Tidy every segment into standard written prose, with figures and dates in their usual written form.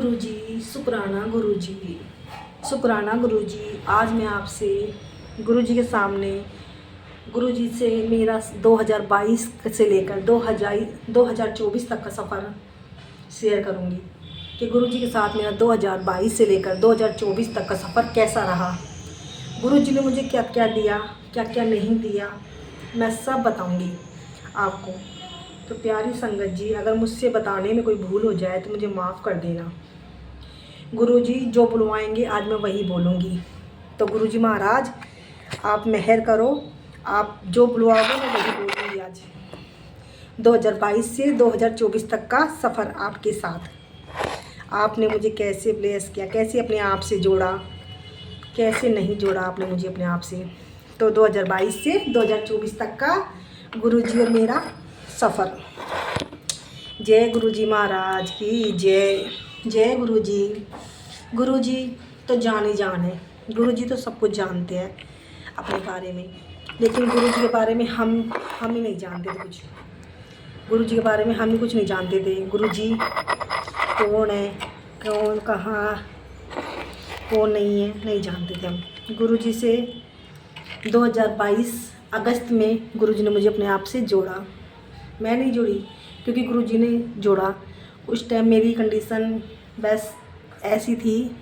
गुरुजी, शुक्राना गुरुजी, शुक्राना गुरुजी। आज मैं आपसे गुरुजी के सामने गुरुजी से मेरा 2022 से लेकर 2024 तक का सफ़र शेयर करूंगी कि गुरुजी के साथ मेरा 2022 से लेकर 2024 तक का सफ़र कैसा रहा। गुरुजी ने मुझे क्या क्या दिया, क्या क्या नहीं दिया, मैं सब बताऊंगी आपको। तो प्यारी संगत जी, अगर मुझसे बताने में कोई भूल हो जाए तो मुझे माफ़ कर देना। गुरुजी जो बुलवाएंगे आज मैं वही बोलूँगी। तो गुरुजी महाराज आप मेहर करो, आप जो बुलवाओगे मैं वही बोलूँगी। आज 2022 से 2024 तक का सफ़र आपके साथ, आपने मुझे कैसे ब्लेस किया, कैसे अपने आप से जोड़ा, कैसे नहीं जोड़ा आपने मुझे अपने आप से। तो 2022 से 2024 तक का गुरुजी और मेरा सफ़र। जय गुरुजी महाराज की जय। जय गुरुजी। गुरुजी तो जान ही जान है, गुरुजी तो सब कुछ जानते हैं अपने बारे में, लेकिन गुरुजी के बारे में हम ही नहीं जानते थे कुछ। गुरुजी के बारे में हम ही कुछ नहीं जानते थे। गुरुजी कौन है, कौन कहाँ, कौन नहीं है, नहीं जानते थे हम। गुरुजी से 2022 अगस्त में गुरुजी ने मुझे अपने आप से जोड़ा। मैं नहीं जुड़ी क्योंकि गुरुजी ने जोड़ा। उस टाइम मेरी कंडीशन बस ऐसी थी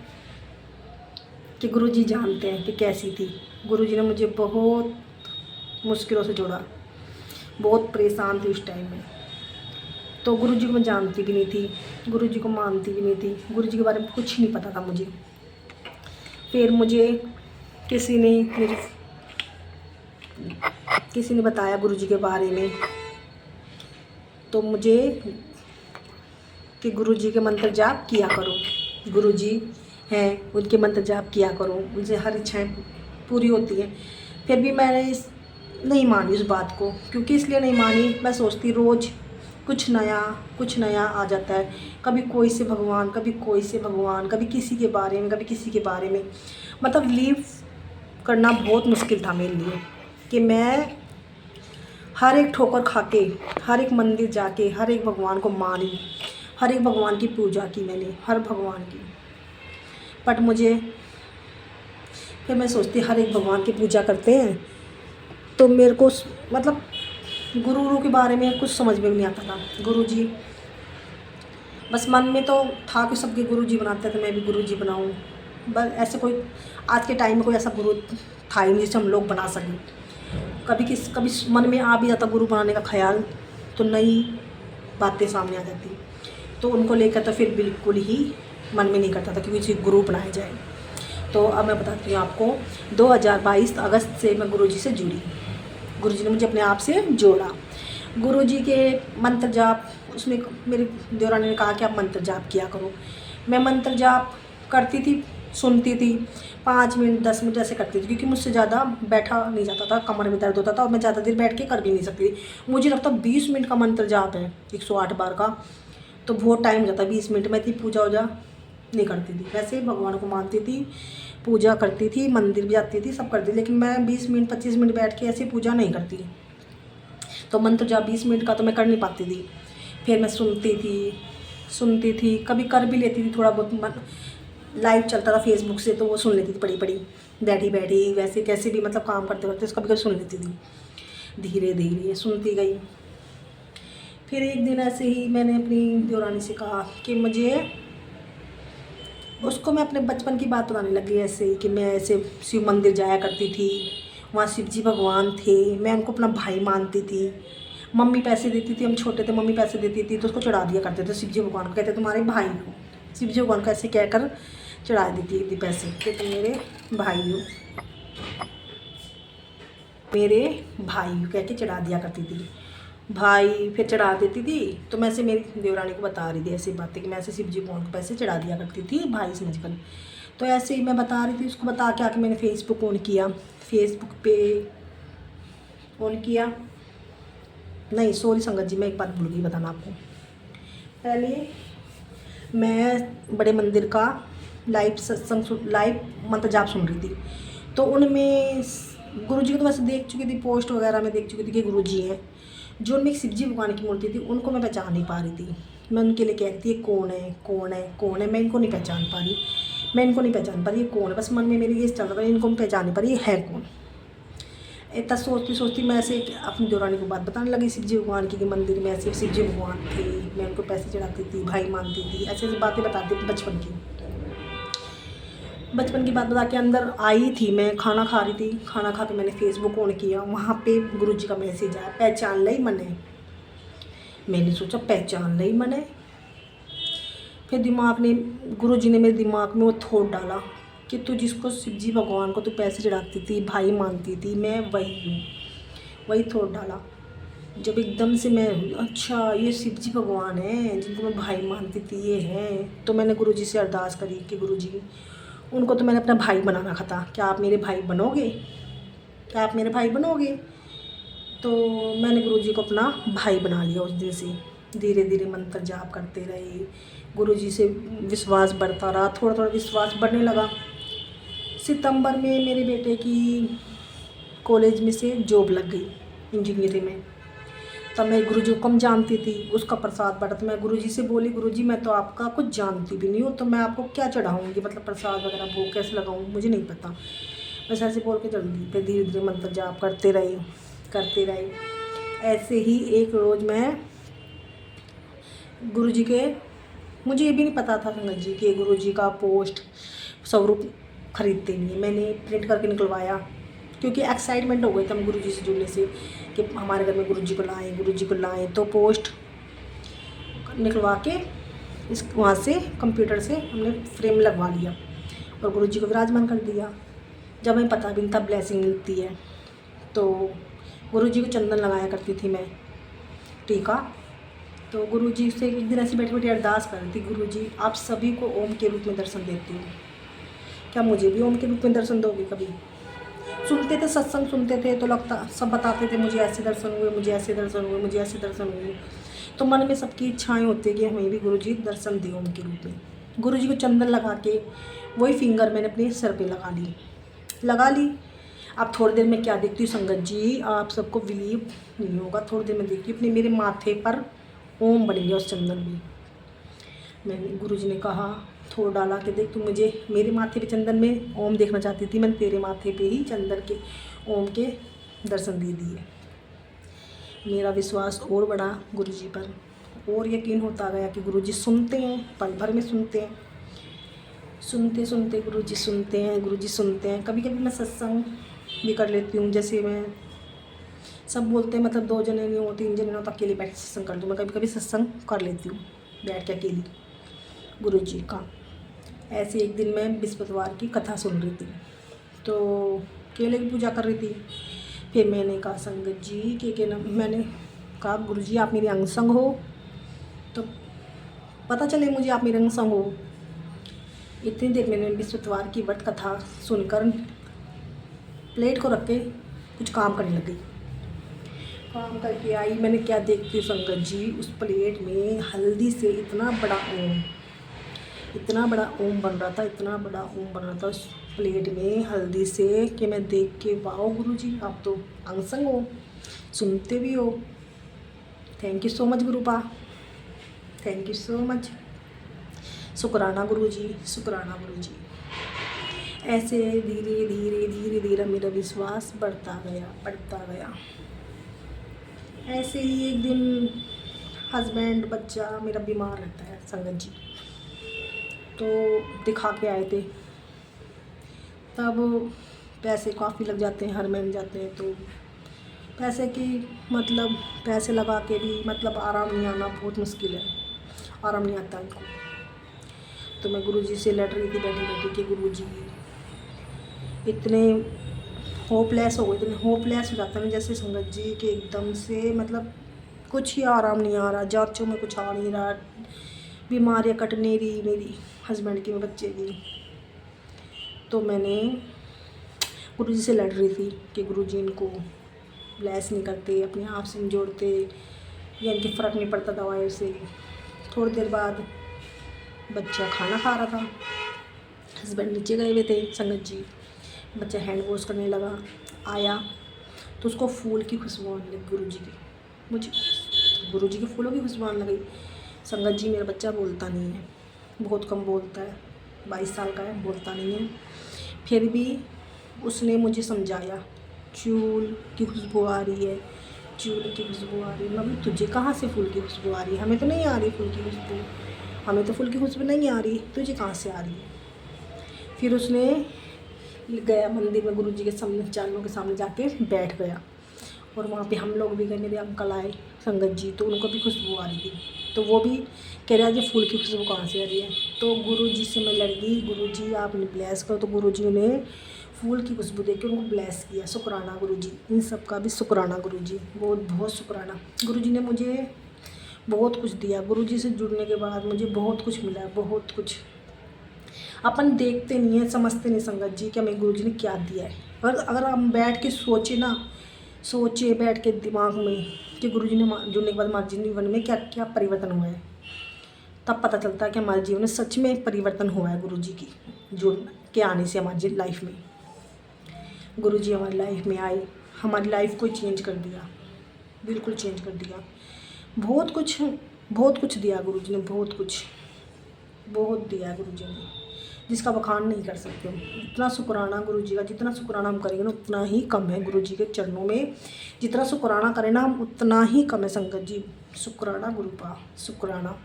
कि गुरुजी जानते हैं कि कैसी थी। गुरुजी ने मुझे बहुत मुश्किलों से जोड़ा, बहुत परेशान थी उस टाइम में। तो गुरुजी को मैं जानती भी नहीं थी, गुरुजी को मानती भी नहीं थी, गुरुजी के बारे में कुछ नहीं पता था मुझे। फिर मुझे किसी ने बताया गुरुजी के बारे में, तो मुझे कि गुरुजी के मंत्र जाप किया करो। गुरुजी हैं, उनके मंत्र जाप किया करो, उनसे हर इच्छाएं पूरी होती हैं। फिर भी मैंने नहीं मानी उस बात को। क्योंकि इसलिए नहीं मानी, मैं सोचती रोज़ कुछ नया आ जाता है। कभी कोई से भगवान, कभी कोई से भगवान, कभी किसी के बारे में, कभी किसी के बारे में। मतलब लीव करना बहुत मुश्किल था मेरे लिए कि मैं हर एक ठोकर खा के, हर एक मंदिर जाके, हर एक भगवान को मानी, हर एक भगवान की पूजा की मैंने, हर भगवान की। बट मुझे फिर मैं सोचती हर एक भगवान की पूजा करते हैं तो मेरे को मतलब गुरु के बारे में कुछ समझ में नहीं आता था। गुरुजी बस मन में तो था कि सबके गुरुजी बनाते थे, मैं भी गुरुजी बनाऊं। बस ऐसे कोई आज के टाइम में कोई ऐसा गुरु था ही नहीं जिसे हम लोग बना सकें। कभी मन में आ भी जाता गुरु बनाने का ख्याल तो नई बातें सामने आ जाती, तो उनको लेकर तो फिर बिल्कुल ही मन में नहीं करता था कि किसी गुरु बनाया जाए। तो अब मैं बताती हूँ आपको, 2022 अगस्त से मैं गुरुजी से जुड़ी। गुरुजी ने मुझे अपने आप से जोड़ा। गुरुजी के मंत्र जाप, उसमें मेरी देवरानी ने कहा कि आप मंत्र जाप किया करो। मैं मंत्र जाप करती थी, सुनती थी, 5 मिनट 10 मिनट ऐसे करती थी, क्योंकि मुझसे ज़्यादा बैठा नहीं जाता था, कमर में दर्द होता था और मैं ज़्यादा देर बैठ के कर भी नहीं सकती थी। मुझे लगता 20 मिनट का मंत्र जाप है 108 बार का, तो बहुत टाइम जाता। 20 मिनट में थी, पूजा वूजा नहीं करती थी। वैसे भगवान को मानती थी, पूजा करती थी, मंदिर भी जाती थी, सब करती थी, लेकिन मैं 20 मिनट 25 मिनट बैठ के ऐसी पूजा नहीं करती। तो मंत्र जाप 20 मिनट का तो मैं कर नहीं पाती थी। फिर मैं सुनती थी, कभी कर भी लेती थी थोड़ा बहुत। लाइव चलता था फेसबुक से तो वो सुन लेती थी पड़ी बैठी, वैसे कैसे भी मतलब काम करते करते कभी कभी सुन लेती थी। धीरे धीरे सुनती गई। फिर एक दिन ऐसे ही मैंने अपनी देवरानी से कहा कि उसको मैं अपने बचपन की बात बताने लगी ऐसे ही कि मैं ऐसे शिव मंदिर जाया करती थी, वहाँ शिव जी भगवान थे, मैं उनको अपना भाई मानती थी। मम्मी पैसे देती थी, हम छोटे थे, मम्मी पैसे देती थी तो उसको चढ़ा दिया करते थे शिव जी भगवान को, कहते तुम्हारे भाई हो। शिव जी भगवान को ऐसे कहकर चढ़ा देती थी पैसे कि तुम मेरे भाई हो, मेरे भाई हो कह के चढ़ा दिया करती थी। भाई फिर चढ़ा देती थी। तो मैं ऐसे मेरी देवरानी को बता रही थी ऐसी बातें कि मैं ऐसे शिव जी भगवान को पैसे चढ़ा दिया करती थी भाई समझकर। तो ऐसे ही मैं बता रही थी उसको, बता के आके मैंने फेसबुक ऑन किया। फेसबुक पे ऑन किया, नहीं सॉरी संगत जी, मैं एक बात भूल गई बताना आपको। पहले मैं बड़े मंदिर का लाइव मंत्र जाप सुन रही थी। तो उनमें गुरुजी को तो वैसे देख चुकी थी, पोस्ट वगैरह में देख चुकी थी कि गुरुजी हैं। जो उनमें एक शिव जी भगवान की मूर्ति थी उनको मैं पहचान नहीं पा रही थी। मैं उनके लिए कहती है कौन है कौन है कौन है, मैं इनको नहीं पहचान पा रही, मैं इनको नहीं पहचान पा रही, ये कौन है, बस मन में मेरी ये चल रहा है इनको मैं पहचान नहीं पा रही, ये है कौन। इतना सोचती सोचती मैं ऐसे अपनी देवरानी को बात बताने लगी शिव जी भगवान की कि मंदिर में ऐसे शिव जी भगवान थे, मैं उनको पैसे चढ़ाती थी, भाई मानती थी, ऐसे ऐसी बातें बताती थी बचपन की बात बता के अंदर आई थी। मैं खाना खा रही थी, खाना खा के मैंने फेसबुक ऑन किया, वहाँ पे गुरुजी का मैसेज आया, पहचान ली मैंने सोचा पहचान ली मैंने। फिर गुरुजी ने मेरे दिमाग में वो थोट डाला कि तू जिसको शिव जी भगवान को तू पैसे चढ़ाती थी, भाई मानती थी, मैं वही हूँ, वही थोट डाला। जब एकदम से मैं अच्छा ये शिव जी भगवान हैं जिनको मैं भाई मानती थी, ये हैं, तो मैंने गुरुजी से अरदास करी कि गुरुजी उनको तो मैंने अपना भाई बना रखा था, क्या आप मेरे भाई बनोगे, क्या आप मेरे भाई बनोगे। तो मैंने गुरुजी को अपना भाई बना लिया। उस दिन से धीरे धीरे मंत्र जाप करते रहे, गुरुजी से विश्वास बढ़ता रहा, थोड़ा थोड़ा विश्वास बढ़ने लगा। सितंबर में मेरे बेटे की कॉलेज में से जॉब लग गई इंजीनियरिंग में। तब मैं गुरुजी को कम जानती थी, उसका प्रसाद बढ़ा, तो मैं गुरुजी से बोली गुरुजी मैं तो आपका कुछ जानती भी नहीं हूँ, तो मैं आपको क्या चढ़ाऊँगी, मतलब प्रसाद वगैरह भोग कैसे लगाऊँ मुझे नहीं पता, बस ऐसे बोल के चल दी। फिर धीरे धीरे मंत्र जाप करते रहे। ऐसे ही एक रोज़ मैं गुरुजी के, मुझे ये भी नहीं पता था संगत जी कि गुरुजी का पोस्ट स्वरूप खरीदते नहीं है, मैंने प्रिंट करके निकलवाया क्योंकि एक्साइटमेंट हो गई थी हम गुरुजी से जुड़ने से कि हमारे घर में गुरुजी को लाएं। तो पोस्ट निकलवा के इस वहाँ से कंप्यूटर से हमने फ्रेम लगवा लिया और गुरुजी को विराजमान कर दिया। जब हमें पता भी नहीं था ब्लेसिंग मिलती है, तो गुरुजी को चंदन लगाया करती थी मैं, टीका। तो गुरुजी से एक दिन ऐसे बैठी बैठी अरदास कर रही थी, गुरुजी आप सभी को ओम के रूप में दर्शन देती हूँ, क्या मुझे भी ओम के रूप में दर्शन दोगे कभी। सुनते थे, सत्संग सुनते थे तो लगता सब बताते थे मुझे ऐसे दर्शन हुए, मुझे ऐसे दर्शन हुए, मुझे ऐसे दर्शन हुए। तो मन में सबकी इच्छाएं होती है कि हमें भी गुरुजी दर्शन दें ओम के रूप में। गुरुजी को चंदन लगा के वही फिंगर मैंने अपने सर पे लगा ली। अब थोड़ी देर में क्या देखती हूँ संगत जी, आप सबको बिलीव नहीं होगा, थोड़ी देर में देखती हूँ अपने मेरे माथे पर ओम बन गया उस चंदन में। मैंने गुरुजी ने कहा थोड़ा डाला के देख, तू मुझे मेरे माथे पे चंदन में ओम देखना चाहती थी, मैंने तेरे माथे पे ही चंदन के ओम के दर्शन दे दिए। मेरा विश्वास और बढ़ा गुरुजी पर, और यकीन होता गया कि गुरुजी सुनते हैं, पल भर में सुनते हैं। सुनते सुनते गुरुजी सुनते हैं। कभी कभी मैं सत्संग भी कर लेती हूँ, जैसे मैं सब बोलते हैं मतलब 2 जने नहीं हो 3 जने हो तो अकेले बैठ के सत्संग कर दूँ, मैं कभी कभी सत्संग कर लेती हूँ बैठ के अकेली गुरुजी का। ऐसे एक दिन मैं बृहस्पतिवार की कथा सुन रही थी, तो केले की पूजा कर रही थी। फिर मैंने कहा संगत जी के ना, मैंने कहा गुरुजी आप मेरी अंग संग हो, तो पता चले मुझे आप मेरे अंग संग हो। इतनी देर मैंने बृहस्पतिवार की व्रत कथा सुनकर प्लेट को रख के कुछ काम करने लग गई। काम करके आई, मैंने क्या देखती हूँ संगत जी, उस प्लेट में हल्दी से इतना बड़ा ओम बन रहा था उस प्लेट में हल्दी से, कि मैं देख के वाओ गुरुजी आप तो अंग संग हो, सुनते भी हो। Thank you so much गुरुपा, thank you so much, शुक्राना गुरुजी, शुक्राना गुरुजी। ऐसे धीरे धीरे मेरा विश्वास बढ़ता गया। ऐसे ही एक दिन हस्बैंड बच्चा मेरा बीमार रहता है संगत जी, तो दिखा के आए थे, तब पैसे काफ़ी लग जाते हैं, हर महीने जाते हैं, तो पैसे की मतलब पैसे लगा के भी मतलब आराम नहीं आना, बहुत मुश्किल है, आराम नहीं आता इनको। तो मैं गुरुजी से लड़ रही थी बैठी बैठी कि गुरुजी इतने होपलेस हो जाता है ना जैसे संगत जी के, एकदम से मतलब कुछ ही आराम नहीं आ रहा, जांचों में कुछ आ नहीं रहा, बीमारियाँ कटने रही मेरी हस्बैंड की, मेरे बच्चे की। तो मैंने गुरुजी से लड़ रही थी कि गुरुजी इनको ब्लेस नहीं करते, अपने आप से नहीं जोड़ते, या इनके फ़र्क नहीं पड़ता दवाइयों से। थोड़ी देर बाद बच्चा खाना खा रहा था, हस्बैंड नीचे गए हुए थे संगत जी, बच्चा हैंड वॉश करने लगा, आया तो उसको फूल की खुशबू आने लगी गुरुजी की, मुझे गुरुजी के फूलों की खुशबू आने लगी। संगत जी मेरा बच्चा बोलता नहीं है, बहुत कम बोलता है, 22 साल का है, बोलता नहीं है। फिर भी उसने मुझे समझाया, चूल की खुशबू आ रही है, चूल की खुशबू आ रही है। मम्मी तुझे कहाँ से फूल की खुशबू आ रही है? हमें तो नहीं आ रही फूल की खुशबू, हमें तो फूल की खुशबू नहीं आ रही, तुझे कहाँ से आ रही है? फिर उसने गया मंदिर में, गुरुजी के सामने, चरणों के सामने जाके बैठ गया। और वहाँ पे हम लोग भी गए, मेरे अंकल आए संगत जी, तो उनको भी खुशबू आ रही थी। तो वो भी कह रहा है कि फूल की खुशबू कहाँ से आ रही है। तो गुरुजी से मैं लड़ गई, गुरुजी आपने ब्लेस करो। तो गुरुजी ने फूल की खुशबू देख के उनको ब्लेस किया। शुक्राना गुरुजी, इन सब का भी शुक्राना गुरुजी, बहुत बहुत शुक्राना। गुरुजी ने मुझे बहुत कुछ दिया। गुरुजी से जुड़ने के बाद मुझे बहुत कुछ मिला, बहुत कुछ। अपन देखते नहीं है, समझते नहीं संगत जी कि हमें गुरुजी ने क्या दिया है। अगर हम बैठ के सोचे बैठ के दिमाग में कि गुरुजी ने जुड़ने के बाद हमारे जीवन में क्या क्या परिवर्तन हुआ है, तब पता चलता है कि हमारे जीवन में सच में परिवर्तन हुआ है गुरुजी की जुड़ के आने से। हमारी लाइफ में गुरुजी हमारी लाइफ में आए, हमारी लाइफ को चेंज कर दिया, बिल्कुल चेंज कर दिया। बहुत कुछ दिया गुरुजी ने, बहुत दिया गुरुजी ने, जिसका बखान नहीं कर सकते हम। इतना शुक्राना गुरुजी का, जितना शुक्राना हम करेंगे ना उतना ही कम है गुरुजी के चरणों में। जितना शुक्राना करें ना हम उतना ही कम है संगत जी। शुक्राना गुरुपा, शुक्राना।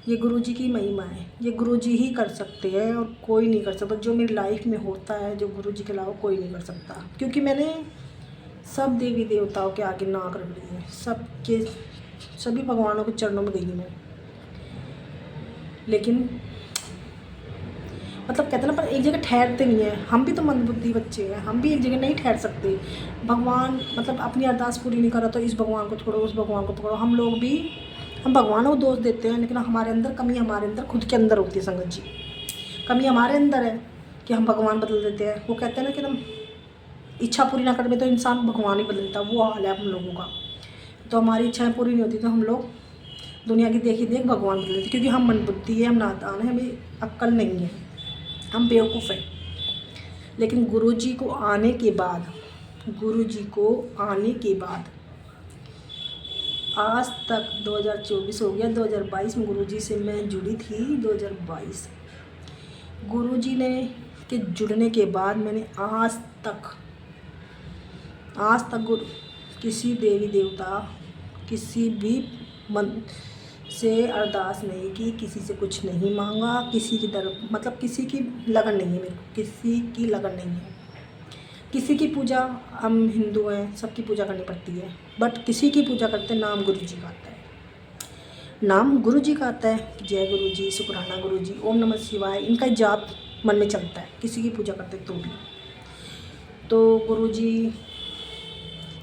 ये गुरुजी की महिमा है, ये गुरुजी ही कर सकते हैं और कोई नहीं कर सकता। जो मेरी लाइफ में होता है, जो गुरुजी के अलावा कोई नहीं कर सकता। क्योंकि मैंने सब देवी देवताओं के आगे नाक रख दी है, सभी भगवानों के चरणों में गई मैं, लेकिन मतलब कहते हैं ना, पर एक जगह ठहरते नहीं है। हम भी तो मंदबुद्धि बच्चे हैं, हम भी एक जगह नहीं ठहर सकते। भगवान मतलब अपनी अरदास पूरी नहीं करा तो इस भगवान को छोड़ो, उस भगवान को पकड़ो। हम लोग भी, हम भगवानों को दोष देते हैं, लेकिन हमारे अंदर कमी, हमारे अंदर खुद के अंदर होती है संगत जी। कमी हमारे अंदर है कि हम भगवान बदल देते हैं। वो कहते हैं ना कि हम इच्छा पूरी ना कर तो इंसान भगवान ही बदलता है, वो हाल है हम लोगों का। तो हमारी इच्छाएँ पूरी नहीं होती तो हम लोग दुनिया की देख भगवान बदल देते, क्योंकि हम मंदबुद्धि है, हम नादान है, हमें अक्ल नहीं है, हम बेवकूफ़ हैं। लेकिन गुरुजी को आने के बाद आज तक 2024 हो गया, 2022 में गुरुजी से मैं जुड़ी थी। 2022 गुरुजी ने के जुड़ने के बाद मैंने आज तक किसी देवी देवता, किसी भी मन से अरदास नहीं की, किसी से कुछ नहीं मांगा, किसी की मतलब किसी की लगन नहीं है मेरे को, किसी की लगन नहीं है। किसी की पूजा, हम हिंदू हैं, सबकी पूजा करनी पड़ती है, बट किसी की पूजा करते नाम गुरुजी का आता है, नाम गुरुजी का आता है। जय गुरुजी, शुक्राना गुरुजी, ओम नमः शिवाय, इनका जाप मन में चलता है किसी की पूजा करते तो भी। तो गुरुजी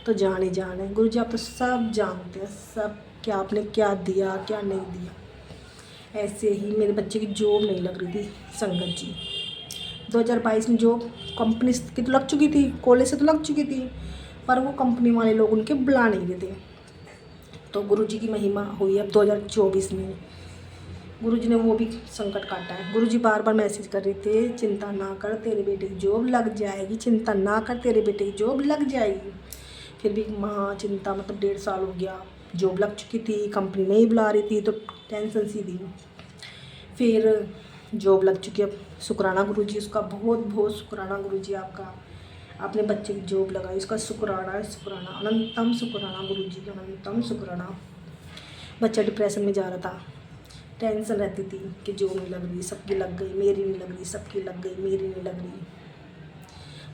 तो जान है, गुरुजी आप तो सब जानते हैं, सब कि आपने क्या दिया क्या नहीं दिया। ऐसे ही मेरे बच्चे की जॉब नहीं लग रही थी संगत जी। 2022 में जॉब कंपनी की तो लग चुकी थी, कॉलेज से तो लग चुकी थी, पर वो कंपनी वाले लोग उनके बुला नहीं रहे थे। तो गुरुजी की महिमा हुई अब 2024 में, गुरुजी ने वो भी संकट काटा है। गुरुजी बार बार मैसेज कर रहे थे, चिंता ना कर तेरे बेटे की जॉब लग जाएगी, चिंता ना कर तेरे बेटे की जॉब लग जाएगी। फिर भी चिंता, मतलब 1.5 साल हो गया, जॉब लग चुकी थी, कंपनी नहीं बुला रही थी, तो टेंशन सी थी। फिर जॉब लग चुकी, अब शुक्राना गुरुजी, उसका बहुत बहुत शुक्राना गुरुजी आपका, आपने बच्चे की जॉब लगाई, उसका शुक्राना अनंतम शुक्राना गुरुजी का, अनंतम शुक्राना। बच्चा डिप्रेशन में जा रहा था, टेंशन रहती थी कि जॉब नहीं लग रही, सबकी लग गई, मेरी नहीं लग रही, सबकी लग गई, मेरी नहीं लग रही।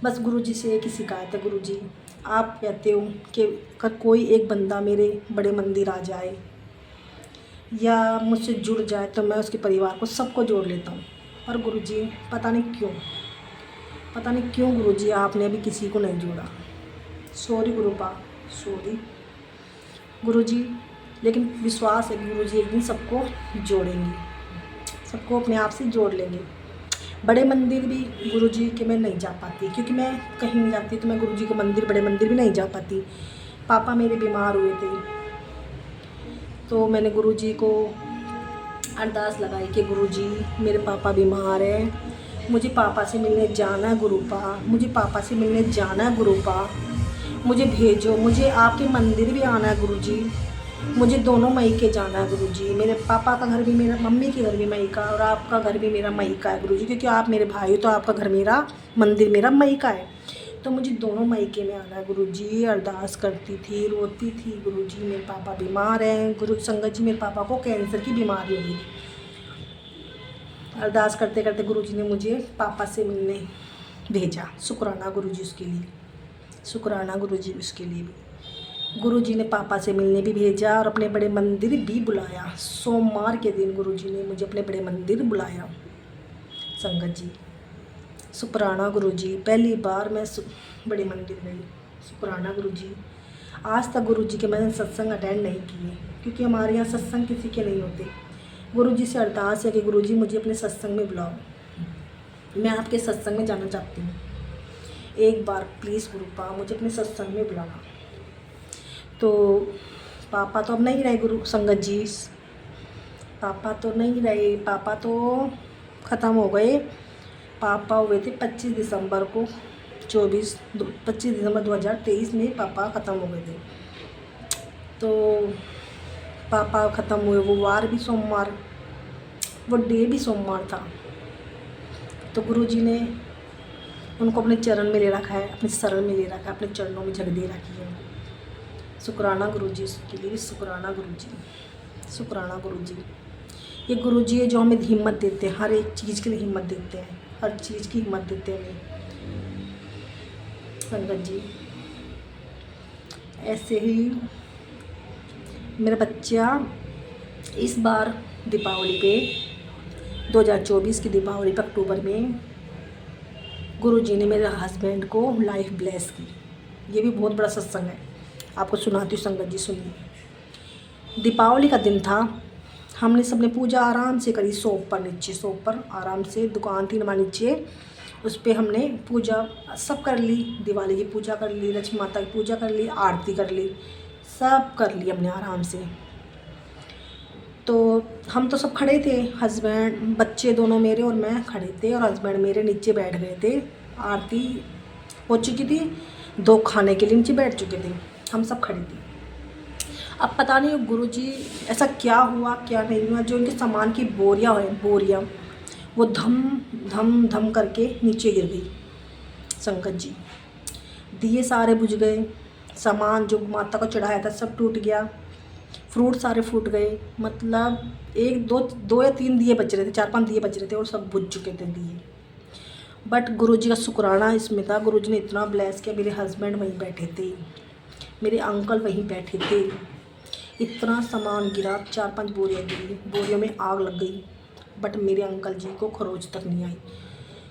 बस गुरुजी से एक ही शिकायत है, गुरुजी आप कहते हो कि अगर कोई एक बंदा मेरे बड़े मंदिर आ जाए या मुझसे जुड़ जाए तो मैं उसके परिवार को सबको जोड़ लेता हूँ। पर गुरुजी पता नहीं क्यों गुरुजी आपने अभी किसी को नहीं जोड़ा। सॉरी गुरुपा, सॉरी गुरुजी, लेकिन विश्वास है गुरुजी एक दिन सबको जोड़ेंगे, सबको अपने आप से जोड़ लेंगे। बड़े मंदिर भी गुरुजी के मैं नहीं जा पाती, क्योंकि मैं कहीं नहीं जाती तो मैं गुरुजी के मंदिर, बड़े मंदिर भी नहीं जा पाती। पापा मेरे बीमार हुए थे तो मैंने गुरुजी को अरदास लगाई कि गुरुजी मेरे पापा बीमार हैं, मुझे पापा से मिलने जाना है गुरुपा, मुझे पापा से मिलने जाना है गुरुपा, मुझे भेजो, मुझे आपके मंदिर भी आना है गुरुजी, मुझे दोनों मायके जाना है गुरुजी। मेरे पापा का घर भी मेरा, मम्मी के घर भी मायका, और आपका घर भी मेरा मायका है गुरुजी, क्योंकि आप मेरे भाई हो तो आपका घर मेरा, मंदिर मेरा मायका है। तो मुझे दोनों मायके में आना है गुरुजी। अरदास करती थी, रोती थी गुरुजी, मेरे पापा बीमार हैं। गुरु संगत जी, मेरे पापा को कैंसर की बीमारी हुई। अरदास करते करते गुरुजी ने मुझे पापा से मिलने भेजा। शुक्राना गुरुजी उसके लिए, शुक्राना गुरुजी उसके लिए भी। गुरुजी ने पापा से मिलने भी भेजा और अपने बड़े मंदिर भी बुलाया। सोमवार के दिन गुरुजी ने मुझे अपने बड़े मंदिर बुलाया। संगत जी, शुक्राना गुरुजी, पहली बार मैं बड़े मंदिर गई। शुक्राना गुरुजी। आज तक गुरुजी के मैंने सत्संग अटेंड नहीं किए, क्योंकि हमारे यहाँ सत्संग किसी के नहीं होते। गुरुजी से अरदास है कि गुरुजी मुझे अपने सत्संग में बुलाओ, मैं आपके सत्संग में जाना चाहती हूँ। एक बार प्लीज़ गुरुपा मुझे अपने सत्संग में बुलाना। तो पापा तो अब नहीं रहे गुरु संगत जी, पापा तो नहीं रहे, पापा तो ख़त्म हो गए। पापा हुए थे 25 दिसंबर को, 25 दिसंबर 2023 में पापा ख़त्म हो गए थे। तो पापा ख़त्म हुए, वो वार भी सोमवार, वो डे भी सोमवार था। तो गुरुजी ने उनको अपने चरण में ले रखा है, अपने शरण में ले रखा है, अपने चरणों में जगह रखी है। शुक्राना गुरुजी, उसके लिए भी शुक्राना गुरुजी, शुक्राना गुरुजी। ये गुरुजी है जो हमें हिम्मत देते हैं, हर एक चीज़ के लिए हिम्मत देते हैं, हर चीज़ की हिम्मत देते हैं हमें। संगत जी, ऐसे ही मेरा बच्चा इस बार दीपावली पे 2024 की दीपावली पे अक्टूबर में गुरुजी ने मेरे हस्बैंड को लाइफ ब्लेस की। ये भी बहुत बड़ा सत्संग है, आपको सुनाती हूँ संगत जी, सुनिए। दीपावली का दिन था, हमने सबने पूजा आराम से करी, शॉप पर नीचे, शॉप पर आराम से, दुकान थी हमारे नीचे, उस पर हमने पूजा सब कर ली। दिवाली की पूजा कर ली, लक्ष्मी माता की पूजा कर ली, आरती कर ली, सब कर ली हमने आराम से। तो हम तो सब खड़े थे, हस्बैंड, बच्चे दोनों मेरे और मैं खड़े थे, और हस्बैंड मेरे नीचे बैठ गए थे। आरती हो चुकी थी, 2 खाने के लिए नीचे बैठ चुके थे, हम सब खड़े थे। अब पता नहीं गुरुजी ऐसा क्या हुआ क्या नहीं हुआ, जो उनके सामान की बोरियां हैं, बोरियां, वो धम धम धम करके नीचे गिर गई। संगत जी, दिए सारे बुझ गए, सामान जो माता को चढ़ाया था सब टूट गया, फ्रूट सारे फूट गए। मतलब 1 2 या 3 दिए बच रहे थे, 4-5 दिए बच रहे थे, और सब बुझ चुके थे दिए। बट गुरुजी का शुक्राना इसमें था, गुरुजी ने इतना ब्लेस किया। मेरे हस्बैंड वहीं बैठे थे, मेरे अंकल वहीं बैठे थे, इतना सामान गिरा, 4-5 बोरियाँ गिरी, बोरियों में आग लग गई, बट मेरे अंकल जी को खरोच तक नहीं आई।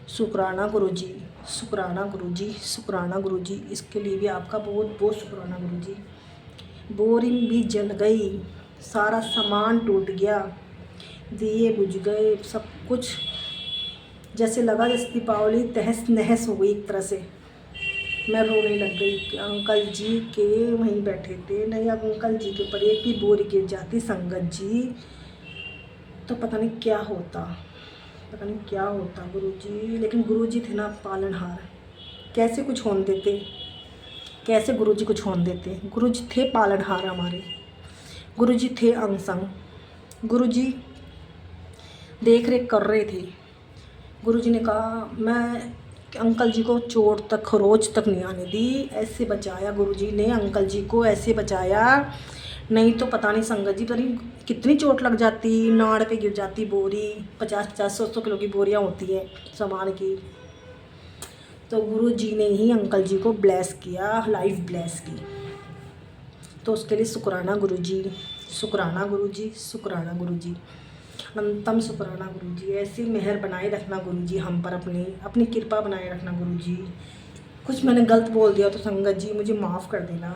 शुक्राना गुरुजी, शुक्राना गुरुजी, शुक्राना गुरुजी। इसके लिए भी आपका बहुत बहुत शुक्राना गुरुजी। बोरी भी जल गई, सारा सामान टूट गया, दिए बुझ गए, सब कुछ जैसे लगा जैसे दीपावली तहस नहस हो गई एक तरह से। मैं रोने लग गई कि अंकल जी के वहीं बैठे थे, नहीं अंकल जी के ऊपर एक भी बोरी गिर जाती संगत जी, तो पता नहीं क्या होता, पता नहीं क्या होता गुरुजी। लेकिन गुरुजी थे ना पालनहार, कैसे कुछ होने देते, कैसे गुरुजी कुछ होने देते। गुरुजी थे पालनहार हमारे, गुरुजी थे अंग संग, गुरुजी देख रेख कर रहे थे। गुरुजी ने कहा, मैं अंकल जी को चोट तक, खरोच तक नहीं आने दी, ऐसे बचाया गुरुजी ने अंकल जी को, ऐसे बचाया, नहीं तो पता नहीं संगत जी, पता नहीं कितनी चोट लग जाती, नाड़ पे गिर जाती बोरी, 50-50 100-100 किलो की बोरियां होती है सामान की। तो गुरुजी ने ही अंकल जी को ब्लेस किया, लाइफ ब्लेस की। तो उसके लिए शुक्राना गुरुजी, शुक्राना गुरुजी, शुक्राना गुरुजी, अनंतम शुक्राना गुरुजी। ऐसी मेहर बनाए रखना गुरुजी हम पर, अपनी कृपा बनाए रखना गुरुजी। कुछ मैंने गलत बोल दिया तो संगत जी मुझे माफ़ कर देना।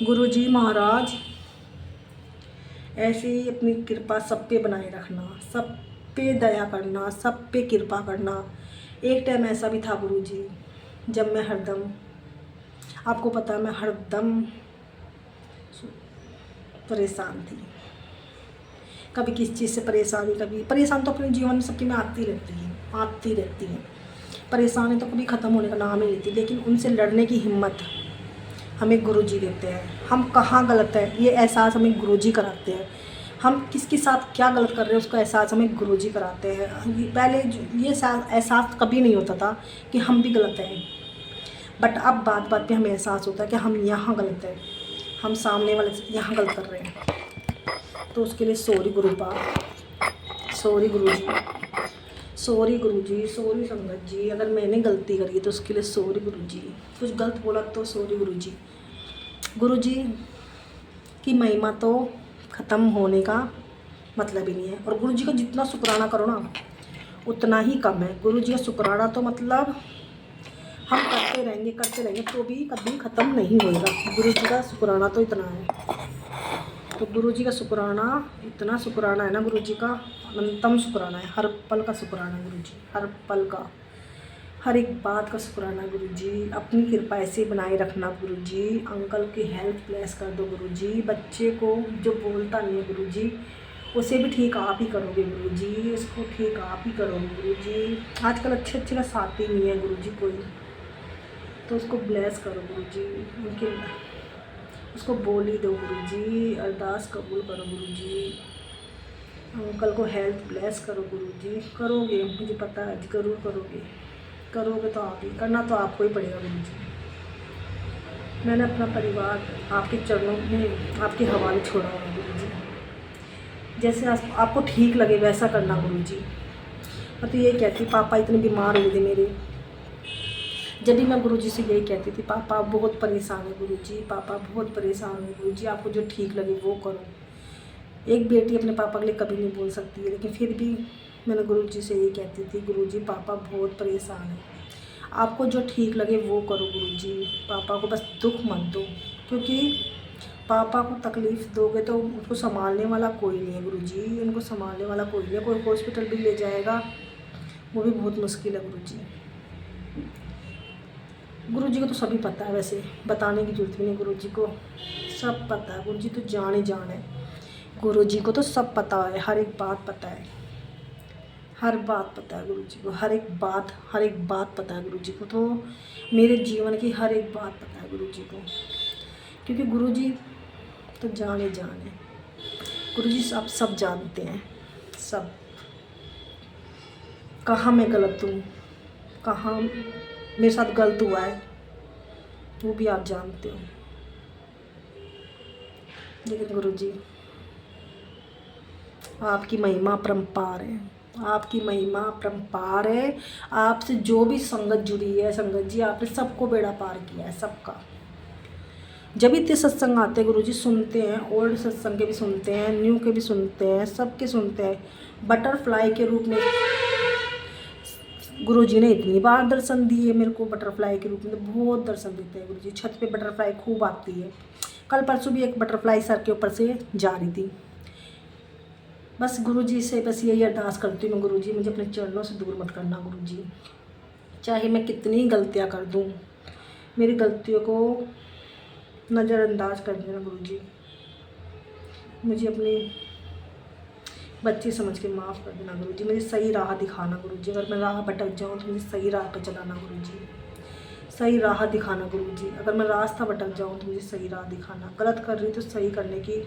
गुरुजी महाराज ऐसे ही अपनी कृपा सब पे बनाए रखना, सब पे दया करना, सब पे कृपा करना। एक टाइम ऐसा भी था गुरुजी जब मैं हरदम, आपको पता है मैं हरदम परेशान थी, कभी किस चीज़ से परेशानी, कभी परेशान तो अपने जीवन में सबकी में आती रहती है, आती रहती है। परेशानी तो कभी ख़त्म होने का नाम ही नहीं लेती, लेकिन उनसे लड़ने की हिम्मत हमें गुरुजी देते हैं। हम कहाँ गलत है ये एहसास हमें गुरुजी कराते हैं। हम किसके साथ क्या गलत कर रहे हैं उसका एहसास हमें गुरुजी कराते हैं। पहले ये एहसास कभी नहीं होता था कि हम भी गलत हैं, बट अब बात बात पे हमें एहसास होता है कि हम यहाँ गलत है, हम सामने वाले से यहाँ गलत कर रहे हैं। तो उसके लिए सॉरी गुरुपा, सॉरी गुरुजी, सॉरी गुरुजी, सॉरी संगत जी। अगर मैंने गलती करी तो उसके लिए सॉरी गुरुजी। कुछ गलत बोला तो सॉरी गुरुजी। गुरुजी की महिमा तो ख़त्म होने का मतलब ही नहीं है। और गुरुजी का जितना शुक्राना करो ना उतना ही कम है। गुरुजी का शुक्राना तो मतलब हम करते रहेंगे तो भी कभी ख़त्म नहीं होएगा। गुरुजी का शुक्राना तो इतना है। तो गुरुजी का शुक्राना, इतना शुक्राना है ना गुरुजी का, अनंतम शुक्राना है। हर पल का शुक्राना है गुरुजी, हर पल का, हर एक बात का शुक्राना गुरुजी। अपनी कृपा ऐसे बनाए रखना गुरुजी। अंकल की हेल्प प्लेस कर दो गुरुजी। बच्चे को जो बोलता नहीं है गुरुजी उसे भी ठीक आप ही करोगे गुरुजी, उसको ठीक आप ही करोगे गुरुजी। आजकल अच्छे का साथ ही नहीं है गुरुजी कोई, तो उसको ब्लेस करो गुरुजी। उनके उसको बोल ही दो गुरुजी, अरदास कबूल करो गुरुजी। अंकल को हेल्थ ब्लेस करो गुरुजी। करोगे, मुझे पता है ज़रूर करोगे, करोगे तो आप ही, करना तो आपको ही पड़ेगा गुरुजी। मैंने अपना परिवार आपके चरणों में आपके हवाले छोड़ा हुआ गुरुजी। जैसे आपको ठीक लगे वैसा करना गुरुजी। मैं तो यही कहती, पापा इतने बीमार हुए थे मेरे, जब भी मैं गुरुजी से यही कहती थी, पापा बहुत परेशान है गुरुजी, पापा बहुत परेशान है गुरुजी, आपको जो ठीक लगे वो करो। एक बेटी अपने पापा के लिए कभी नहीं बोल सकती है, लेकिन फिर भी मैंने गुरुजी से यही कहती थी, गुरुजी पापा बहुत परेशान है, आपको जो ठीक लगे वो करो गुरुजी। पापा को बस दुख मत दो, क्योंकि पापा को तकलीफ़ दोगे तो उनको संभालने वाला कोई नहीं है गुरुजी, उनको संभालने वाला कोई नहीं है। कोई हॉस्पिटल भी ले जाएगा वो भी बहुत मुश्किल है गुरुजी। गुरुजी को तो सभी पता है, वैसे बताने की जरूरत भी नहीं, गुरुजी को सब पता है। गुरुजी तो जान ही जान है, गुरुजी को तो सब पता है, हर एक बात पता है, हर बात पता है गुरुजी को, हर एक बात पता है गुरुजी को। तो मेरे जीवन की हर एक बात पता है गुरुजी को, क्योंकि गुरुजी तो जान ही जान है। गुरुजी सब जानते हैं, सब, कहाँ मैं गलत हूँ, कहाँ मेरे साथ गलत हुआ है वो भी आप जानते हो। लेकिन गुरुजी आपकी महिमा परम्पार है, आपकी महिमा परम्पार है। आपसे जो भी संगत जुड़ी है संगत जी, आपने सबको बेड़ा पार किया है, सबका। जब इतने सत्संग आते हैं गुरुजी, सुनते हैं, ओल्ड सत्संग के भी सुनते हैं, न्यू के भी सुनते हैं, सबके सुनते हैं। बटरफ्लाई के रूप में गुरुजी ने इतनी बार दर्शन दिए मेरे को, बटरफ्लाई के रूप में बहुत दर्शन देते हैं गुरुजी। छत पे बटरफ्लाई खूब आती है। कल परसों भी एक बटरफ्लाई सर के ऊपर से जा रही थी। बस गुरुजी से बस यही अरदास करती हूँ मैं, गुरुजी मुझे अपने चरणों से दूर मत करना गुरुजी। चाहे मैं कितनी गलतियाँ कर दूँ, मेरी गलतियों को नज़रअंदाज कर देना गुरुजी। मुझे अपनी बच्ची समझ के माफ़ कर देना गुरुजी। मुझे सही राह दिखाना गुरुजी। अगर मैं राह भटक जाऊँ तो मुझे सही राह पर चलाना गुरुजी, सही राह दिखाना गुरुजी। अगर मैं रास्ता भटक जाऊँ तो मुझे सही राह दिखाना। गलत कर रही तो सही करने की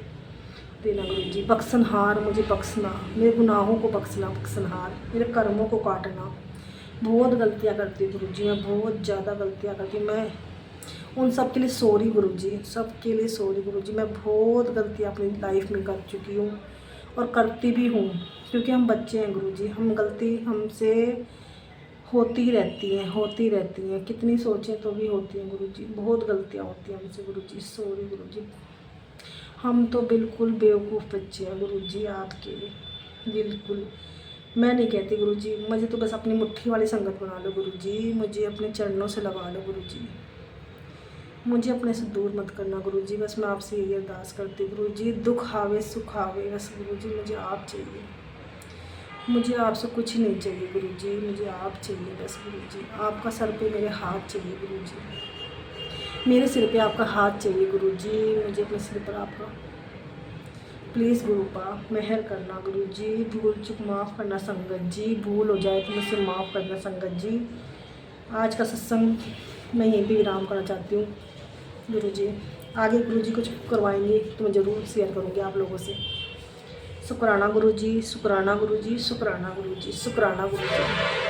देना गुरुजी। बख्शनहार मुझे बख्शना, मेरे गुनाहों को बख्शना बख्शनहार, मेरे कर्मों को काटना। बहुत गलतियाँ करती हूँ गुरुजी, मैं बहुत ज़्यादा गलतियाँ करती हूँ। मैं उन सब के लिए सॉरी गुरुजी, सब के लिए सॉरी गुरुजी। मैं बहुत गलतियाँ अपनी लाइफ में कर चुकी हूँ और करती भी हूँ, क्योंकि हम बच्चे हैं गुरुजी। हम गलती हमसे होती रहती हैं, कितनी सोचें तो भी होती हैं गुरुजी। बहुत गलतियाँ होती हैं हमसे गुरुजी, सॉरी गुरुजी। हम तो बिल्कुल बेवकूफ़ बच्चे हैं गुरुजी आपके, बिल्कुल। मैं नहीं कहती गुरुजी, मुझे तो बस अपनी मुट्ठी वाली संगत बना लो गुरुजी, मुझे अपने चरणों से लगा लो गुरुजी, मुझे अपने से दूर मत करना गुरुजी। बस मैं आपसे यही अरदास करती गुरुजी। दुख आवे सुख आवे, बस गुरुजी मुझे आप चाहिए, मुझे आपसे कुछ नहीं चाहिए गुरुजी, मुझे आप चाहिए बस गुरुजी। आपका सर पे मेरे हाथ चाहिए गुरुजी, मेरे सिर पे आपका हाथ चाहिए गुरुजी, मुझे अपने सिर पर आपका प्लीज़ गुरुपा मेहर करना गुरुजी। भूल चूक माफ़ करना संगत जी, भूल हो जाए तो मुझसे माफ़ करना संगत जी। आज का सत्संग मैं यहीं पे विराम करना चाहती हूँ। गुरुजी आगे गुरुजी कुछ करवाएंगे तो मैं ज़रूर शेयर करूँगी आप लोगों से। शुक्राना गुरुजी, शुक्राना गुरुजी, शुक्राना गुरुजी, शुक्राना गुरुजी।